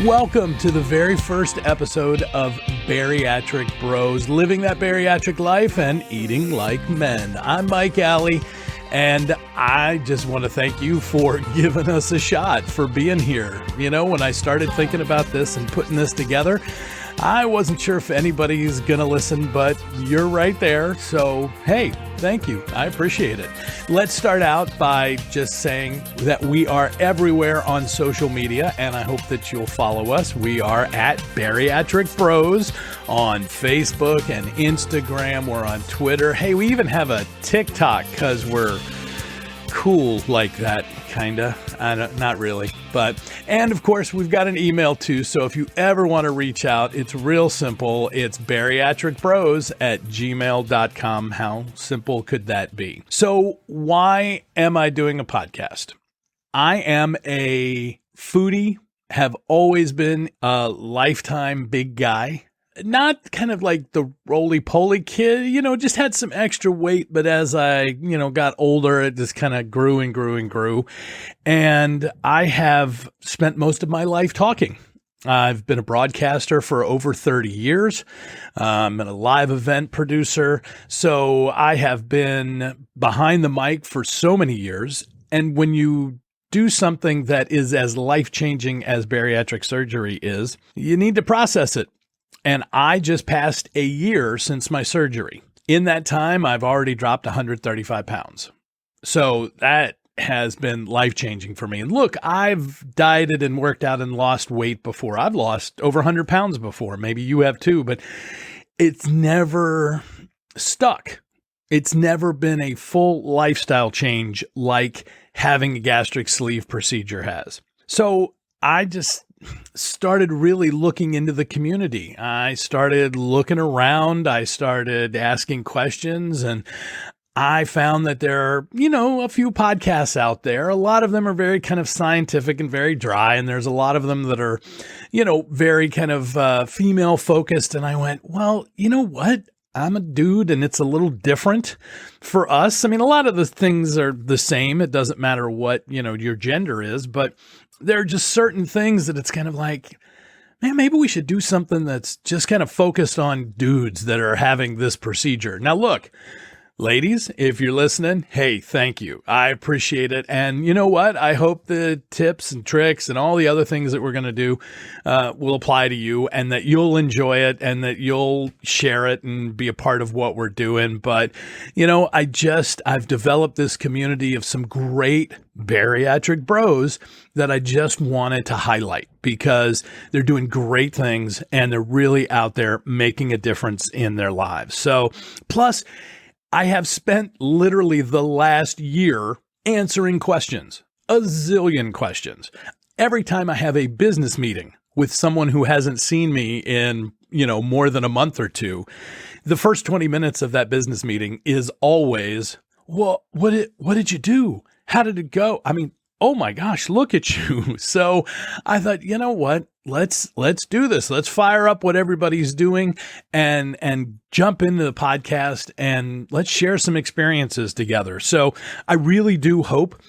Welcome to the very first episode of Bariatric Bros, living that bariatric life and eating like men. I'm Mike Alley, and I just want to thank you for giving us a shot, for being here. You know, when I started thinking about this and putting this together, I wasn't sure if anybody's going to listen, but you're right there. So, hey, thank you. I appreciate it. Let's start out by just saying that we are everywhere on social media, and I hope that you'll follow us. We are at Bariatric Bros on Facebook and Instagram. We're on Twitter. Hey, we even have a TikTok because we're cool like that, kinda. Not really, but, and of course we've got an email too. So if you ever want to reach out, it's real simple. It's bariatricbros@gmail.com. How simple could that be? So why am I doing a podcast? I am a foodie, have always been a lifetime big guy. Not kind of like the roly-poly kid, just had some extra weight. But as I, got older, it just kind of grew and grew and grew. And I have spent most of my life talking. I've been a broadcaster for over 30 years. I'm a live event producer. So I have been behind the mic for so many years. And when you do something that is as life-changing as bariatric surgery is, you need to process it. And I just passed a year since my surgery. In that time, I've already dropped 135 pounds. So that has been life-changing for me. And look, I've dieted and worked out and lost weight before. I've lost over 100 pounds before. Maybe you have too, but it's never stuck. It's never been a full lifestyle change like having a gastric sleeve procedure has. So I just started really looking into the community. I started looking around. I started asking questions, and I found that there are, a few podcasts out there. A lot of them are very kind of scientific and very dry. And there's a lot of them that are, very kind of female focused. And I went, well, you know what? I'm a dude and it's a little different for us. I mean, a lot of the things are the same. It doesn't matter what, your gender is, but there are just certain things that it's kind of like, man, maybe we should do something that's just kind of focused on dudes that are having this procedure. Now, look, ladies, if you're listening, hey, thank you. I appreciate it. And you know what? I hope the tips and tricks and all the other things that we're going to do will apply to you, and that you'll enjoy it and that you'll share it and be a part of what we're doing. But, I've developed this community of some great bariatric bros that I just wanted to highlight because they're doing great things and they're really out there making a difference in their lives. So, plus, I have spent literally the last year answering questions, a zillion questions. Every time I have a business meeting with someone who hasn't seen me in, more than a month or two, the first 20 minutes of that business meeting is always, well, what did you do? How did it go? I mean, oh my gosh, look at you. So I thought, you know what? Let's do this. Let's fire up what everybody's doing and jump into the podcast and let's share some experiences together. So I really do hope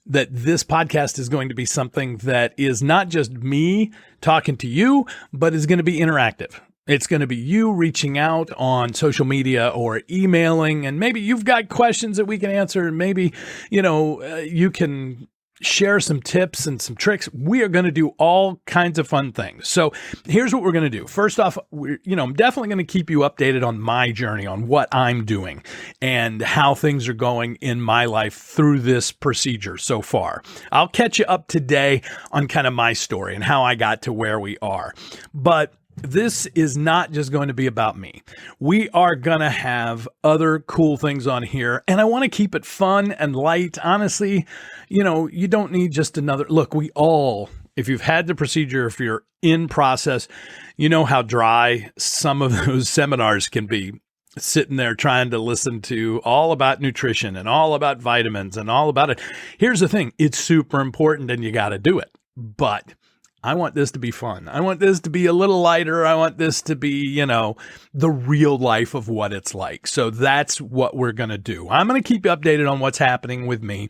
that this podcast is going to be something that is not just me talking to you, but is going to be interactive. It's going to be you reaching out on social media or emailing, and maybe you've got questions that we can answer. And maybe, you can share some tips and some tricks. We are going to do all kinds of fun things. So here's what we're going to do. First off, I'm definitely going to keep you updated on my journey, on what I'm doing and how things are going in my life through this procedure so far. I'll catch you up today on kind of my story and how I got to where we are. But this is not just going to be about me. We are going to have other cool things on here, and I want to keep it fun and light. Honestly, you don't need just another look. We all, if you've had the procedure, if you're in process, you know how dry some of those seminars can be, sitting there trying to listen to all about nutrition and all about vitamins and all about it. Here's the thing. It's super important and you got to do it. But I want this to be fun. I want this to be a little lighter. I want this to be, the real life of what it's like. So that's what we're going to do. I'm going to keep you updated on what's happening with me.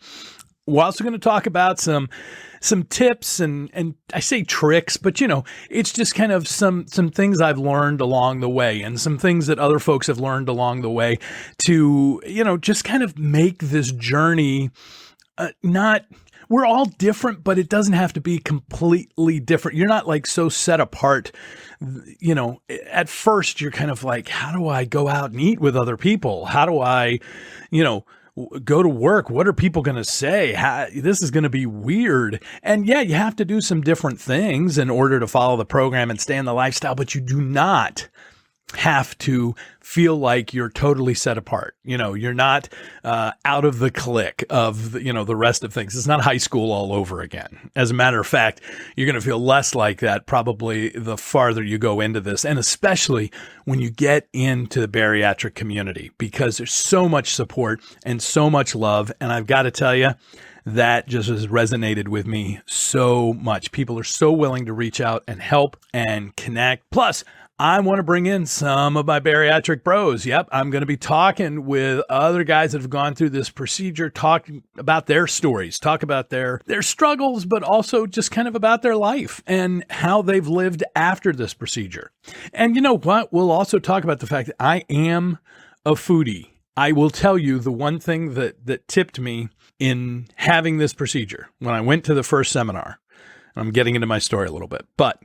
We're also going to talk about some tips and I say tricks, but it's just kind of some things I've learned along the way and some things that other folks have learned along the way to, just kind of make this journey we're all different, but it doesn't have to be completely different. You're not like so set apart. At first you're kind of like, how do I go out and eat with other people? How do I, go to work? What are people going to say? This is going to be weird. And yeah, you have to do some different things in order to follow the program and stay in the lifestyle, but you do not have to feel like you're totally set apart. You're not out of the clique of, the rest of things. It's not high school all over again. As a matter of fact, you're going to feel less like that probably the farther you go into this, and especially when you get into the bariatric community, because there's so much support and so much love. And I've got to tell you, that just has resonated with me so much. People are so willing to reach out and help and connect. Plus, I want to bring in some of my bariatric bros. Yep, I'm going to be talking with other guys that have gone through this procedure, talking about their stories, talk about their struggles, but also just kind of about their life and how they've lived after this procedure. And you know what? We'll also talk about the fact that I am a foodie. I will tell you the one thing that tipped me in having this procedure when I went to the first seminar. I'm getting into my story a little bit, but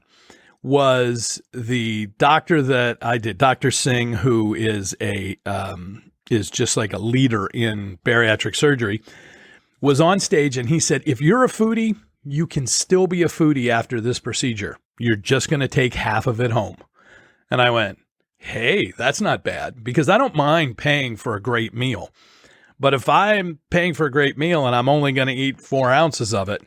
was the doctor that I did, Dr. Singh, who is is just like a leader in bariatric surgery, was on stage and he said, if you're a foodie, you can still be a foodie after this procedure. You're just going to take half of it home. And I went, hey, that's not bad, because I don't mind paying for a great meal. But if I'm paying for a great meal and I'm only going to eat 4 ounces of it,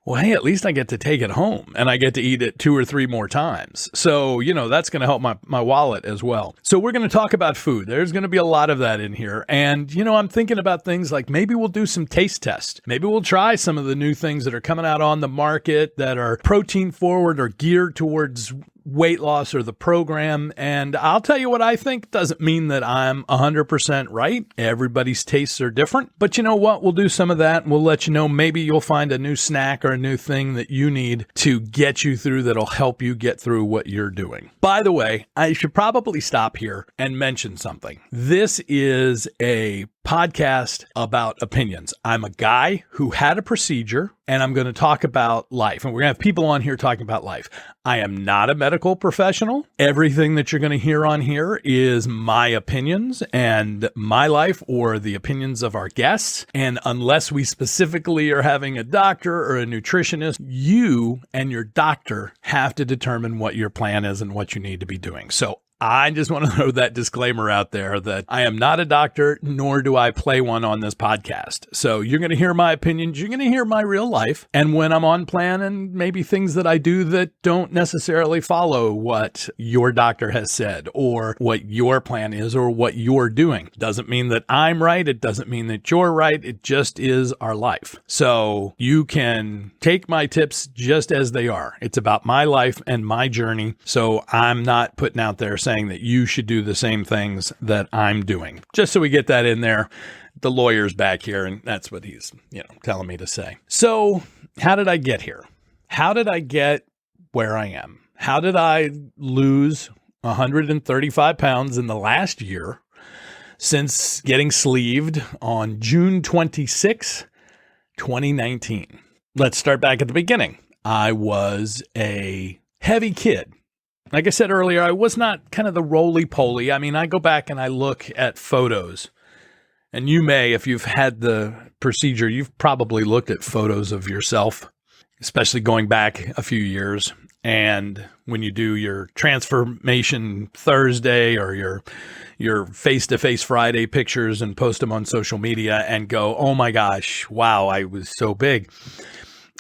well, hey, at least I get to take it home and I get to eat it 2 or 3 more times. So, that's going to help my wallet as well. So we're going to talk about food. There's going to be a lot of that in here. And, I'm thinking about things like maybe we'll do some taste tests. Maybe we'll try some of the new things that are coming out on the market that are protein forward or geared towards weight loss or the program. And I'll tell you what I think. Doesn't mean that I'm 100% right. Everybody's tastes are different. But you know what? We'll do some of that and we'll let you know. Maybe you'll find a new snack or a new thing that you need to get you through that'll help you get through what you're doing. By the way, I should probably stop here and mention something. This is a podcast about opinions. I'm a guy who had a procedure and I'm going to talk about life. And we're going to have people on here talking about life. I am not a medical professional. Everything that you're going to hear on here is my opinions and my life or the opinions of our guests. And unless we specifically are having a doctor or a nutritionist, you and your doctor have to determine what your plan is and what you need to be doing. So I just want to throw that disclaimer out there that I am not a doctor, nor do I play one on this podcast. So you're going to hear my opinions. You're going to hear my real life. And when I'm on plan and maybe things that I do that don't necessarily follow what your doctor has said or what your plan is or what you're doing. Doesn't mean that I'm right. It doesn't mean that you're right. It just is our life. So you can take my tips just as they are. It's about my life and my journey. So I'm not putting out there saying that you should do the same things that I'm doing. Just so we get that in there. The lawyer's back here, and that's what he's, telling me to say. So how did I get here? How did I get where I am? How did I lose 135 pounds in the last year since getting sleeved on June 26, 2019? Let's start back at the beginning. I was a heavy kid. Like I said earlier, I was not kind of the roly-poly. I mean, I go back and I look at photos. And you may, if you've had the procedure, you've probably looked at photos of yourself, especially going back a few years. And when you do your transformation Thursday or your face-to-face Friday pictures and post them on social media and go, oh my gosh, wow, I was so big.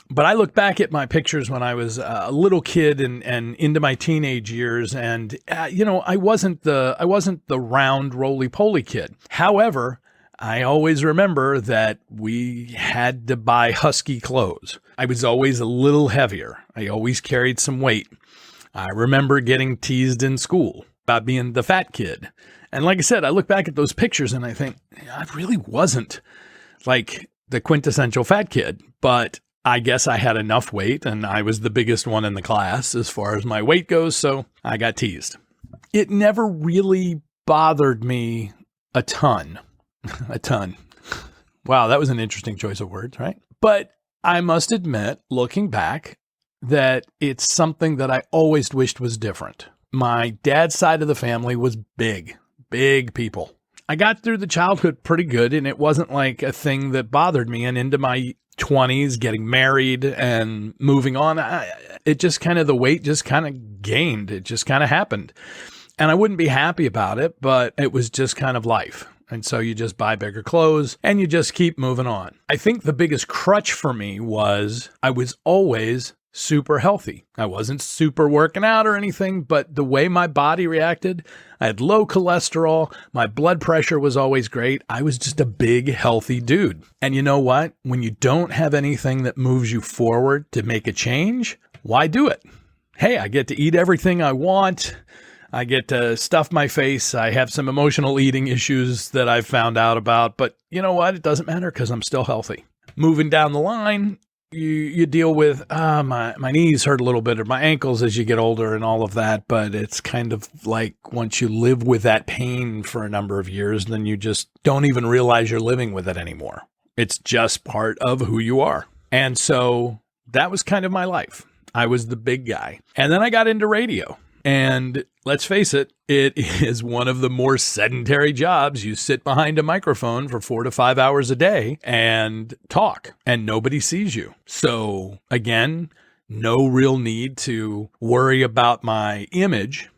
But I look back at my pictures when I was a little kid and into my teenage years, and I wasn't the round roly-poly kid. However, I always remember that we had to buy husky clothes. I was always a little heavier. I always carried some weight. I remember getting teased in school about being the fat kid. And like I said, I look back at those pictures and I think, I really wasn't like the quintessential fat kid, but I guess I had enough weight and I was the biggest one in the class as far as my weight goes, so I got teased. It never really bothered me a ton. A ton. Wow, that was an interesting choice of words, right? But I must admit, looking back, that it's something that I always wished was different. My dad's side of the family was big people. I got through the childhood pretty good, and it wasn't like a thing that bothered me. And into my 20s, getting married and moving on, it just kind of, the weight just kind of gained. It just kind of happened. And I wouldn't be happy about it, but it was just kind of life. And so you just buy bigger clothes and you just keep moving on. I think the biggest crutch for me was I was always super healthy. I wasn't super working out or anything, but the way my body reacted, I had low cholesterol. My blood pressure was always great. I was just a big, healthy dude. And you know what? When you don't have anything that moves you forward to make a change, why do it? Hey, I get to eat everything I want. I get to stuff my face. I have some emotional eating issues that I've found out about, but you know what? It doesn't matter because I'm still healthy. Moving down the line, you deal with, my knees hurt a little bit, or my ankles as you get older and all of that. But it's kind of like once you live with that pain for a number of years, then you just don't even realize you're living with it anymore. It's just part of who you are. And so that was kind of my life. I was the big guy. And then I got into radio. And let's face it, it is one of the more sedentary jobs. You sit behind a microphone for 4 to 5 hours a day and talk, and nobody sees you. So again, no real need to worry about my image.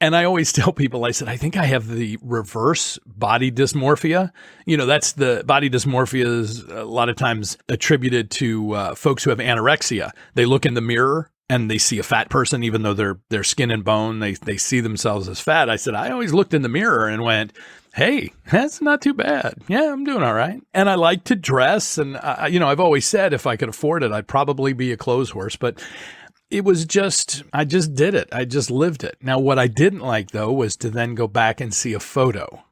And I always tell people, I said, I think I have the reverse body dysmorphia. You know, that's the body dysmorphia is a lot of times attributed to folks who have anorexia. They look in the mirror and they see a fat person, even though they're skin and bone, they see themselves as fat. I said, I always looked in the mirror and went, hey, that's not too bad. Yeah, I'm doing all right. And I like to dress. And, I've always said if I could afford it, I'd probably be a clothes horse. But it was just, I just did it. I just lived it. Now, what I didn't like, though, was to then go back and see a photo.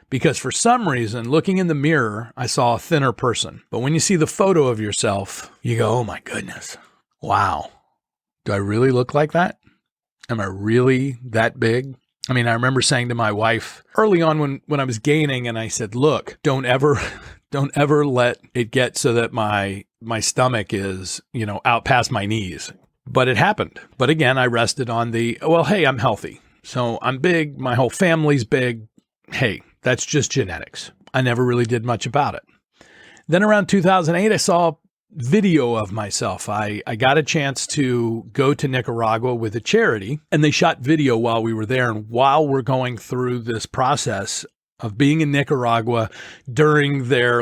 Because for some reason, looking in the mirror, I saw a thinner person. But when you see the photo of yourself, you go, oh my goodness, wow. Do I really look like that? Am I really that big? I mean, I remember saying to my wife early on when I was gaining, and I said, look, don't ever let it get so that my stomach is, out past my knees. But it happened. But again, I rested on hey, I'm healthy. So I'm big. My whole family's big. Hey, that's just genetics. I never really did much about it. Then around 2008, I saw video of myself. I got a chance to go to Nicaragua with a charity, and they shot video while we were there. And while we're going through this process of being in Nicaragua during their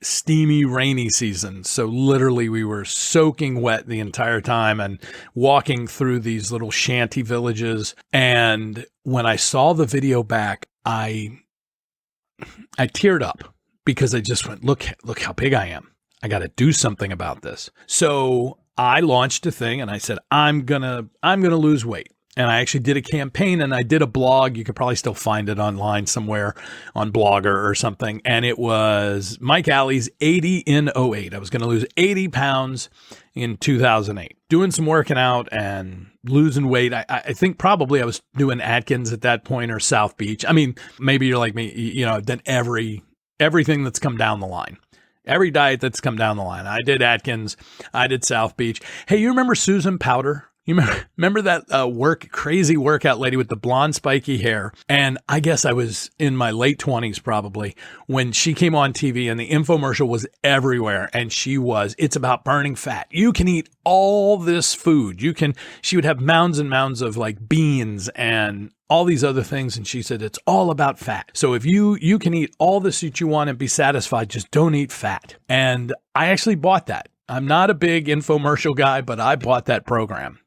steamy, rainy season. So literally we were soaking wet the entire time and walking through these little shanty villages. And when I saw the video back, I teared up because I just went, look how big I am. I got to do something about this. So I launched a thing and I said, I'm going to lose weight. And I actually did a campaign and I did a blog. You could probably still find it online somewhere on Blogger or something. And it was Mike Alley's 80 in '08. I was going to lose 80 pounds in 2008, doing some working out and losing weight. I think probably I was doing Atkins at that point or South Beach. I mean, maybe you're like me, I've done everything that's come down the line. Every diet that's come down the line. I did Atkins. I did South Beach. Hey, you remember Susan Powder? You remember that crazy workout lady with the blonde spiky hair? And I guess I was in my late 20s probably when she came on TV and the infomercial was everywhere. And it's about burning fat. You can eat all this food. She would have mounds and mounds of beans and all these other things. And she said, it's all about fat. So if you can eat all this that you want and be satisfied, just don't eat fat. And I actually bought that. I'm not a big infomercial guy, but I bought that program.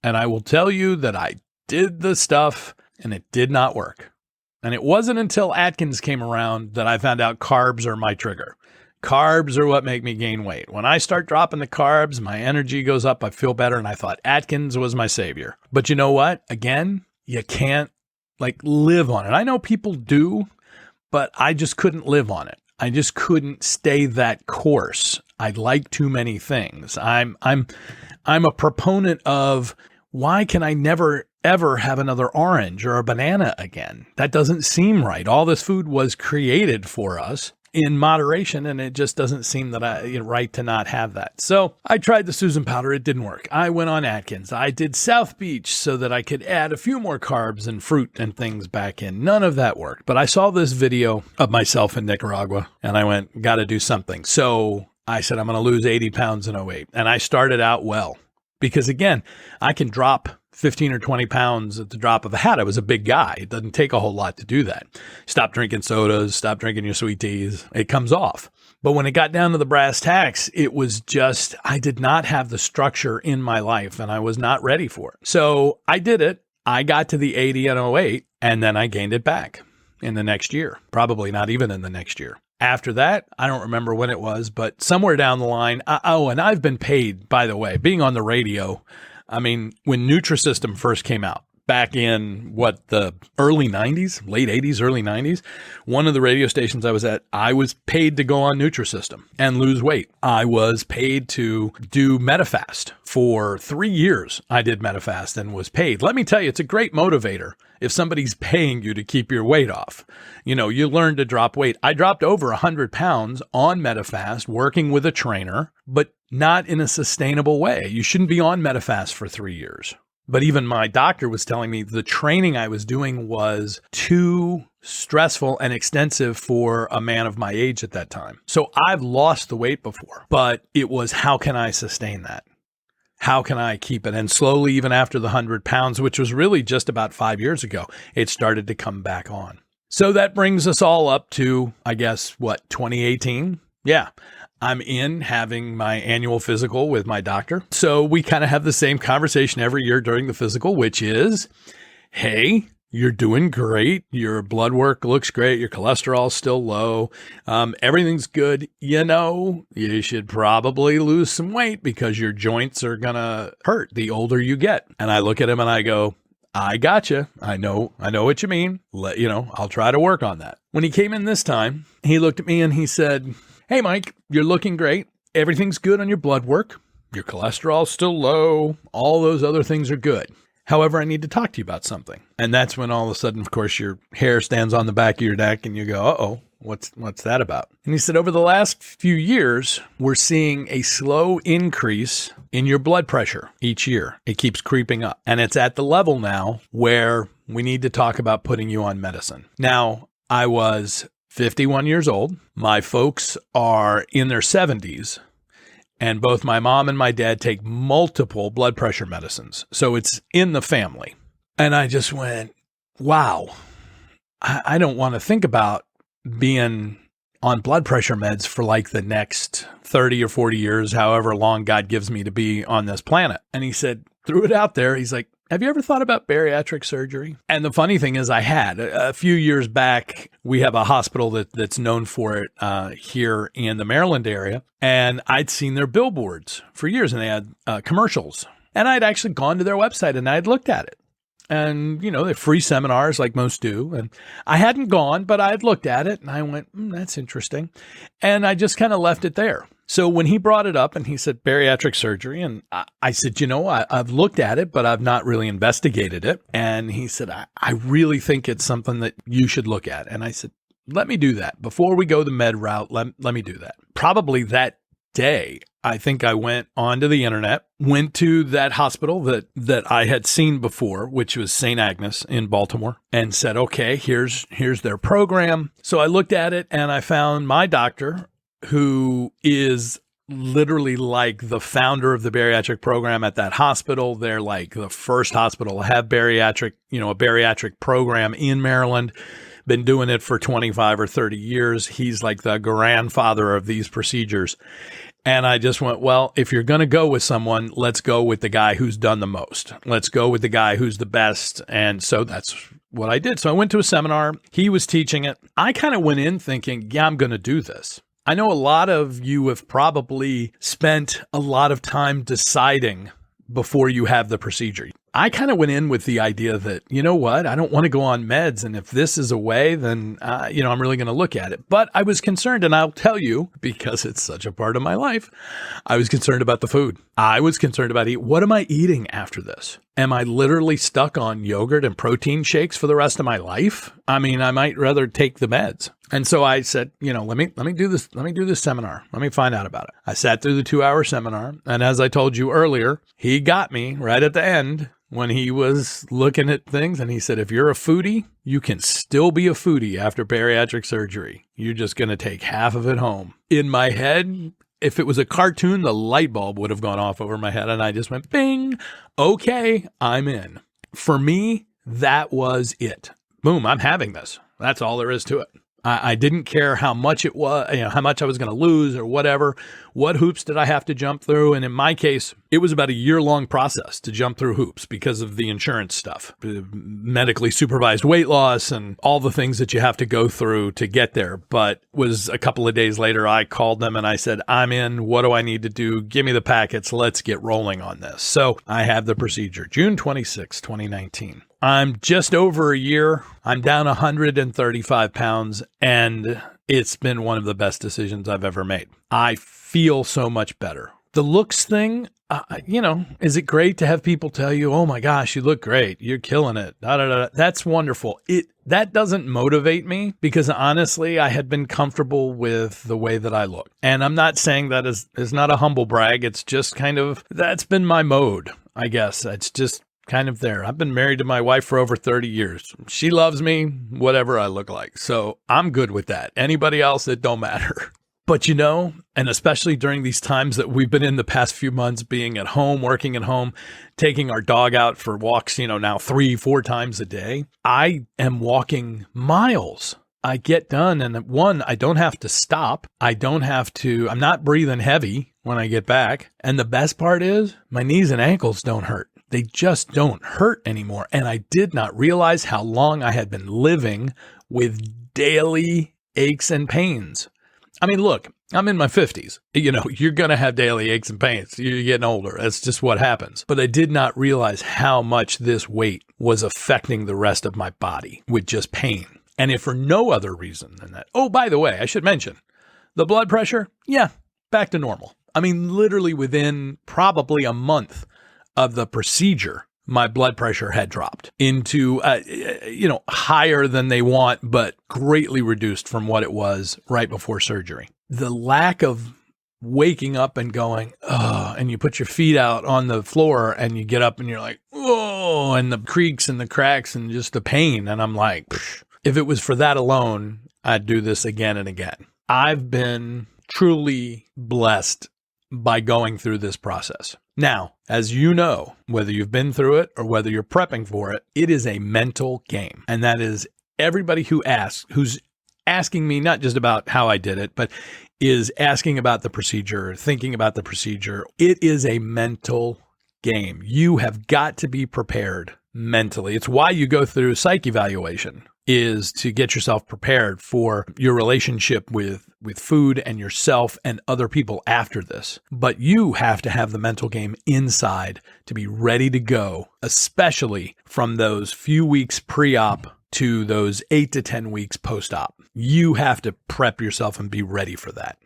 And I will tell you that I did the stuff and it did not work. And it wasn't until Atkins came around that I found out carbs are my trigger. Carbs are what make me gain weight. When I start dropping the carbs, my energy goes up. I feel better. And I thought Atkins was my savior. But you know what? Again, you can't live on it. I know people do, but I just couldn't live on it. I just couldn't stay that course. I like too many things. I'm a proponent of, why can I never ever have another orange or a banana again? That doesn't seem right. All this food was created for us in moderation, and it just doesn't seem that right to not have that. So I tried the Susan powder. It didn't work. I went on Atkins. I did South Beach so that I could add a few more carbs and fruit and things back in. None of that worked. But I saw this video of myself in Nicaragua, and I went, got to do something. So I said, I'm going to lose 80 pounds in 08. And I started out well, because again, I can drop 15 or 20 pounds at the drop of a hat. I was a big guy. It doesn't take a whole lot to do that. Stop drinking sodas, stop drinking your sweet teas. It comes off. But when it got down to the brass tacks, it was just, I did not have the structure in my life, and I was not ready for it. So I did it. I got to the 80 and 08, and then I gained it back in the next year. Probably not even in the next year. After that, I don't remember when it was, but somewhere down the line. And I've been paid, by the way, being on the radio. I mean, when Nutrisystem first came out, back in the early 90s, late 80s, early 90s, one of the radio stations I was at, I was paid to go on Nutrisystem and lose weight. I was paid to do MetaFast. For 3 years, I did MetaFast and was paid. Let me tell you, it's a great motivator if somebody's paying you to keep your weight off. You know, you learn to drop weight. I dropped over 100 pounds on MetaFast, working with a trainer, but not in a sustainable way. You shouldn't be on MetaFast for 3 years. But even my doctor was telling me the training I was doing was too stressful and extensive for a man of my age at that time. So I've lost the weight before, but it was, how can I sustain that? How can I keep it? And slowly, even after the 100 pounds, which was really just about 5 years ago, it started to come back on. So that brings us all up to, I guess, 2018? Yeah. I'm in having my annual physical with my doctor. So we kind of have the same conversation every year during the physical, which is, hey, you're doing great. Your blood work looks great. Your cholesterol's still low. Everything's good. You know, you should probably lose some weight because your joints are going to hurt the older you get. And I look at him and I go, I gotcha. I know what you mean. I'll try to work on that. When he came in this time, he looked at me and he said, hey, Mike, you're looking great. Everything's good on your blood work. Your cholesterol's still low. All those other things are good. However, I need to talk to you about something. And that's when all of a sudden, of course, your hair stands on the back of your neck and you go, uh-oh, what's that about? And he said, over the last few years, we're seeing a slow increase in your blood pressure each year. It keeps creeping up. And it's at the level now where we need to talk about putting you on medicine. Now, I was 51 years old. My folks are in their 70s, and both my mom and my dad take multiple blood pressure medicines. So it's in the family. And I just went, wow, I don't want to think about being on blood pressure meds for like the next 30 or 40 years, however long God gives me to be on this planet. And he said, threw it out there. He's like, have you ever thought about bariatric surgery? And the funny thing is I had. A few years back, we have a hospital that's known for it here in the Maryland area. And I'd seen their billboards for years, and they had commercials. And I'd actually gone to their website and I'd looked at it. And, they have free seminars like most do. And I hadn't gone, but I had looked at it and I went, that's interesting. And I just kind of left it there. So when he brought it up and he said bariatric surgery, and I said, I've looked at it, but I've not really investigated it. And he said, I really think it's something that you should look at. And I said, let me do that. Before we go the med route, let me do that. Probably that day, I think I went onto the internet, went to that hospital that I had seen before, which was St. Agnes in Baltimore, and said, okay, here's their program. So I looked at it and I found my doctor, who is literally like the founder of the bariatric program at that hospital. They're like the first hospital to have a bariatric program in Maryland. Been doing it for 25 or 30 years. He's like the grandfather of these procedures. And I just went, well, if you're going to go with someone, let's go with the guy who's done the most. Let's go with the guy who's the best. And so that's what I did. So I went to a seminar. He was teaching it. I kind of went in thinking, yeah, I'm going to do this. I know a lot of you have probably spent a lot of time deciding before you have the procedure. I kind of went in with the idea that, you know what, I don't want to go on meds. And if this is a way, then, I'm really going to look at it. But I was concerned, and I'll tell you, because it's such a part of my life, I was concerned about the food. I was concerned about what am I eating after this? Am I literally stuck on yogurt and protein shakes for the rest of my life? I mean, I might rather take the meds. And so I said, let me do this. Let me do this seminar. Let me find out about it. I sat through the 2-hour seminar. And as I told you earlier, he got me right at the end when he was looking at things. And he said, if you're a foodie, you can still be a foodie after bariatric surgery. You're just going to take half of it home. In my head, if it was a cartoon, the light bulb would have gone off over my head. And I just went, bing, okay, I'm in. For me, that was it. Boom, I'm having this. That's all there is to it. I didn't care how much it was, how much I was going to lose or whatever. What hoops did I have to jump through? And in my case, it was about a year-long process to jump through hoops because of the insurance stuff, medically supervised weight loss and all the things that you have to go through to get there. But was a couple of days later, I called them and I said, I'm in. What do I need to do? Give me the packets. Let's get rolling on this. So I have the procedure, June 26, 2019. I'm just over a year. I'm down 135 pounds, and it's been one of the best decisions I've ever made. I feel so much better. The looks thing, is it great to have people tell you, oh my gosh, you look great. You're killing it. Da, da, da. That's wonderful. That doesn't motivate me because honestly, I had been comfortable with the way that I look. And I'm not saying that is not a humble brag. It's just kind of, that's been my mode, I guess. It's just kind of there. I've been married to my wife for over 30 years. She loves me, whatever I look like. So I'm good with that. Anybody else, it don't matter. But and especially during these times that we've been in the past few months, being at home, working at home, taking our dog out for walks, now 3-4 times a day, I am walking miles. I get done. And one, I don't have to stop. I'm not breathing heavy when I get back. And the best part is my knees and ankles don't hurt. They just don't hurt anymore. And I did not realize how long I had been living with daily aches and pains. I mean, look, I'm in my 50s. You're going to have daily aches and pains. You're getting older. That's just what happens. But I did not realize how much this weight was affecting the rest of my body with just pain. And if for no other reason than that. Oh, by the way, I should mention the blood pressure. Yeah, back to normal. I mean, literally within probably a month of the procedure, my blood pressure had dropped into, higher than they want, but greatly reduced from what it was right before surgery. The lack of waking up and going, oh, and you put your feet out on the floor and you get up and you're like, oh, and the creaks and the cracks and just the pain. And I'm like, if it was for that alone, I'd do this again and again. I've been truly blessed by going through this process. Now, as you know, whether you've been through it or whether you're prepping for it, it is a mental game. And that is everybody who's asking me not just about how I did it, but is asking about the procedure, thinking about the procedure. It is a mental game. You have got to be prepared mentally. It's why you go through psych evaluation, is to get yourself prepared for your relationship with food and yourself and other people after this. But you have to have the mental game inside to be ready to go, especially from those few weeks pre-op to those 8 to 10 weeks post-op. You have to prep yourself and be ready for that.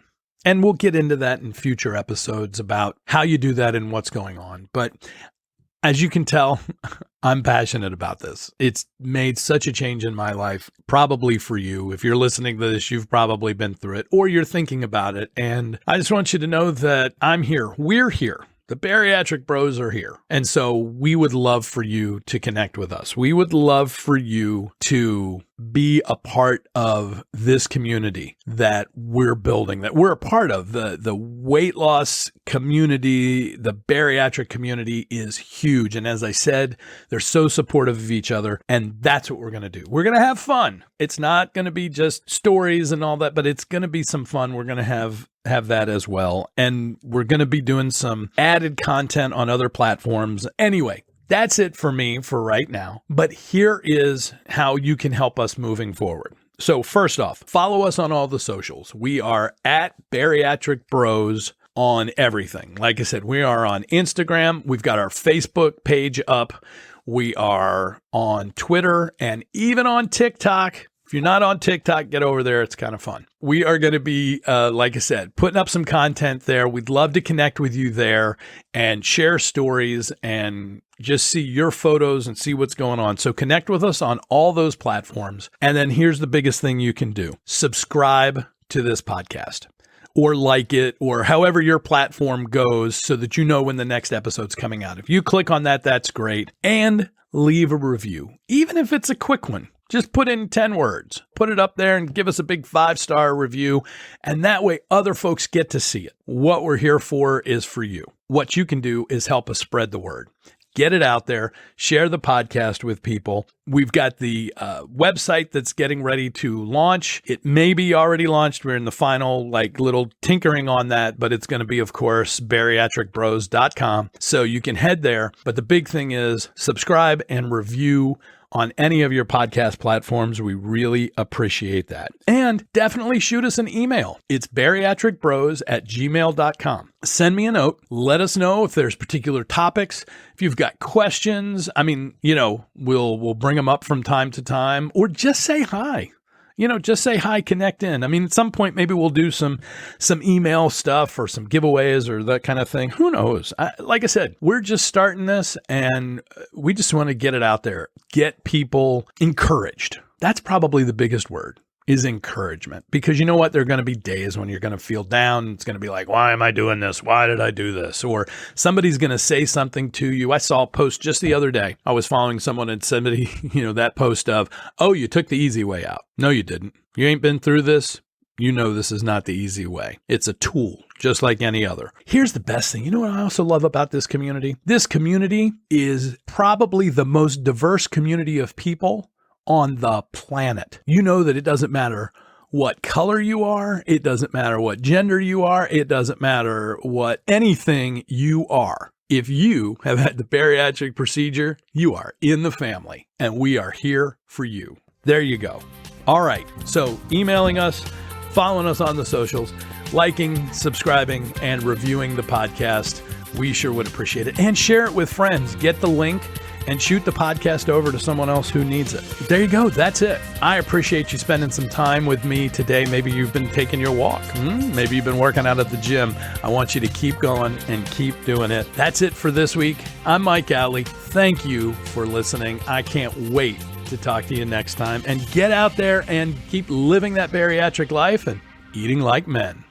And we'll get into that in future episodes about how you do that and what's going on. But as you can tell, I'm passionate about this. It's made such a change in my life, probably for you. If you're listening to this, you've probably been through it or you're thinking about it. And I just want you to know that I'm here. We're here. The Bariatric Bros are here. And so we would love for you to connect with us. We would love for you to be a part of this community that we're building, that we're a part of. The weight loss community, the bariatric community is huge. And as I said, they're so supportive of each other. And that's what we're going to do. We're going to have fun. It's not going to be just stories and all that, but it's going to be some fun. We're going to have that as well. And we're going to be doing some added content on other platforms. Anyway, that's it for me for right now. But here is how you can help us moving forward. So first off, follow us on all the socials. We are at Bariatric Bros on everything. Like I said, we are on Instagram. We've got our Facebook page up. We are on Twitter and even on TikTok. If you're not on TikTok, get over there. It's kind of fun. We are going to be, like I said, putting up some content there. We'd love to connect with you there and share stories and just see your photos and see what's going on. So connect with us on all those platforms. And then here's the biggest thing you can do. Subscribe to this podcast or like it or however your platform goes so that you know when the next episode's coming out. If you click on that, that's great. And leave a review, even if it's a quick one. Just put in 10 words, put it up there and give us a big 5-star review. And that way other folks get to see it. What we're here for is for you. What you can do is help us spread the word. Get it out there. Share the podcast with people. We've got the website that's getting ready to launch. It may be already launched. We're in the final little tinkering on that, but it's going to be, of course, bariatricbros.com. So you can head there. But the big thing is subscribe and review on any of your podcast platforms. We appreciate that. And definitely shoot us an email. It's bariatricbros@gmail.com. Send me a note. Let us know if there's particular topics. If you've got questions, we'll bring them up from time to time, or just say hi. Just say hi, connect in. At some point, maybe we'll do some email stuff or some giveaways or that kind of thing. Who knows? Like I said, we're just starting this and we just want to get it out there, get people encouraged. That's probably the biggest word, is encouragement. Because you know what? There are going to be days when you're going to feel down. It's going to be like, why am I doing this? Why did I do this? Or somebody's going to say something to you. I saw a post just the other day. I was following someone and somebody, that post of, oh, you took the easy way out. No, you didn't. You ain't been through this. You know this is not the easy way. It's a tool, just like any other. Here's the best thing. You know what I also love about this community? This community is probably the most diverse community of people on the planet. You know that it doesn't matter what color you are. It doesn't matter what gender you are. It doesn't matter what anything you are. If you have had the bariatric procedure, you are in the family and we are here for you. There you go. All right. So emailing us, following us on the socials, liking, subscribing, and reviewing the podcast. We sure would appreciate it. And share it with friends. Get the link and shoot the podcast over to someone else who needs it. There you go. That's it. I appreciate you spending some time with me today. Maybe you've been taking your walk. Maybe you've been working out at the gym. I want you to keep going and keep doing it. That's it for this week. I'm Mike Alley. Thank you for listening. I can't wait to talk to you next time. And get out there and keep living that bariatric life and eating like men.